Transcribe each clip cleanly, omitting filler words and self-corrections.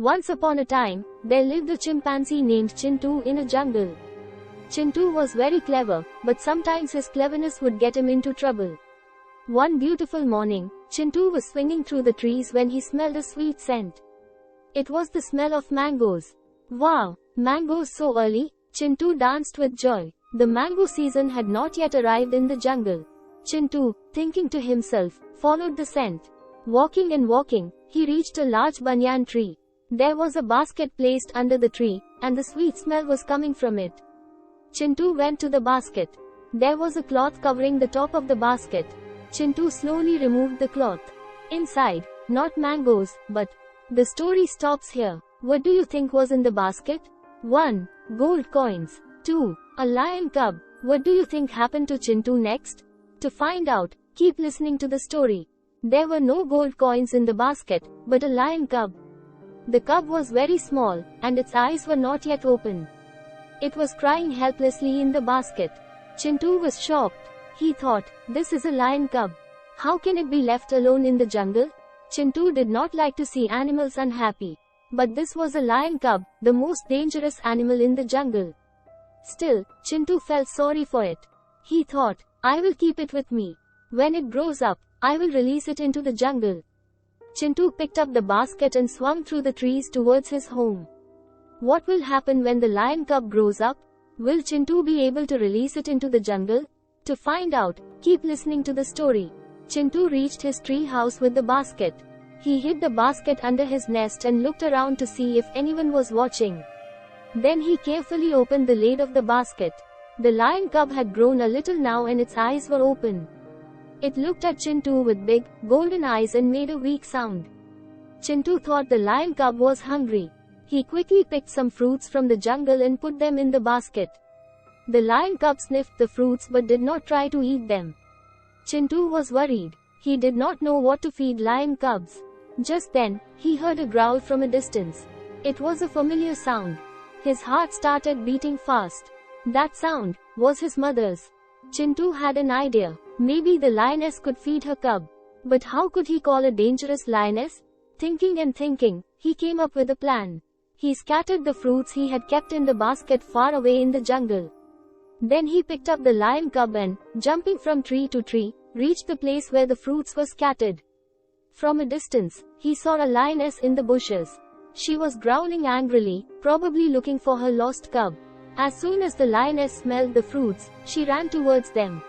Once upon a time, there lived a chimpanzee named Chintu in a jungle. Chintu was very clever, but sometimes his cleverness would get him into trouble. One beautiful morning, Chintu was swinging through the trees when he smelled a sweet scent. It was the smell of mangoes. Wow, mangoes so early? Chintu danced with joy. The mango season had not yet arrived in the jungle. Chintu, thinking to himself, followed the scent. Walking and walking, he reached a large banyan tree. There was a basket placed under the tree, and the sweet smell was coming from it. Chintu went to the basket. There was a cloth covering the top of the basket. Chintu slowly removed the cloth. Inside, not mangoes, but... The story stops here. What do you think was in the basket? 1. Gold coins. 2. A lion cub. What do you think happened to Chintu next? To find out, keep listening to the story. There were no gold coins in the basket, but a lion cub. The cub was very small, and its eyes were not yet open. It was crying helplessly in the basket. Chintu was shocked. He thought, this is a lion cub. How can it be left alone in the jungle? Chintu did not like to see animals unhappy. But this was a lion cub, the most dangerous animal in the jungle. Still, Chintu felt sorry for it. He thought, I will keep it with me. When it grows up, I will release it into the jungle. Chintu picked up the basket and swung through the trees towards his home. What will happen when the lion cub grows up? Will Chintu be able to release it into the jungle? To find out, keep listening to the story. Chintu reached his tree house with the basket. He hid the basket under his nest and looked around to see if anyone was watching. Then he carefully opened the lid of the basket. The lion cub had grown a little now and its eyes were open. It looked at Chintu with big, golden eyes and made a weak sound. Chintu thought the lion cub was hungry. He quickly picked some fruits from the jungle and put them in the basket. The lion cub sniffed the fruits but did not try to eat them. Chintu was worried. He did not know what to feed lion cubs. Just then, he heard a growl from a distance. It was a familiar sound. His heart started beating fast. That sound was his mother's. Chintu had an idea. Maybe the lioness could feed her cub. But how could he call a dangerous lioness? Thinking and thinking, he came up with a plan. He scattered the fruits he had kept in the basket far away in the jungle. Then he picked up the lion cub and, jumping from tree to tree, reached the place where the fruits were scattered. From a distance, he saw a lioness in the bushes. She was growling angrily, probably looking for her lost cub. As soon as the lioness smelled the fruits, she ran towards them.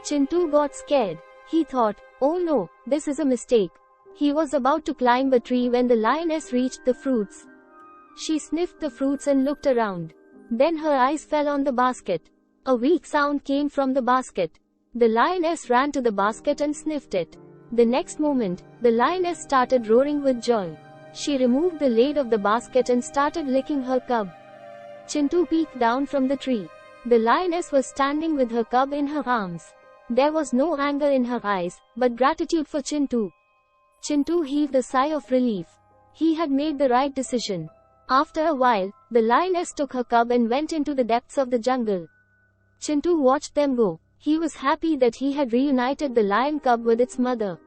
Chintu got scared. He thought, oh no, this is a mistake. He was about to climb a tree when the lioness reached the fruits. She sniffed the fruits and looked around. Then her eyes fell on the basket. A weak sound came from the basket. The lioness ran to the basket and sniffed it. The next moment, the lioness started roaring with joy. She removed the lid of the basket and started licking her cub. Chintu peeked down from the tree. The lioness was standing with her cub in her arms. There was no anger in her eyes, but gratitude for Chintu. Chintu heaved a sigh of relief. He had made the right decision. After a while, the lioness took her cub and went into the depths of the jungle. Chintu watched them go. He was happy that he had reunited the lion cub with its mother.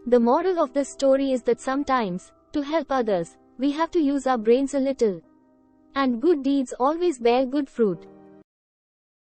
The moral of this story is that sometimes, to help others, we have to use our brains a little. And good deeds always bear good fruit.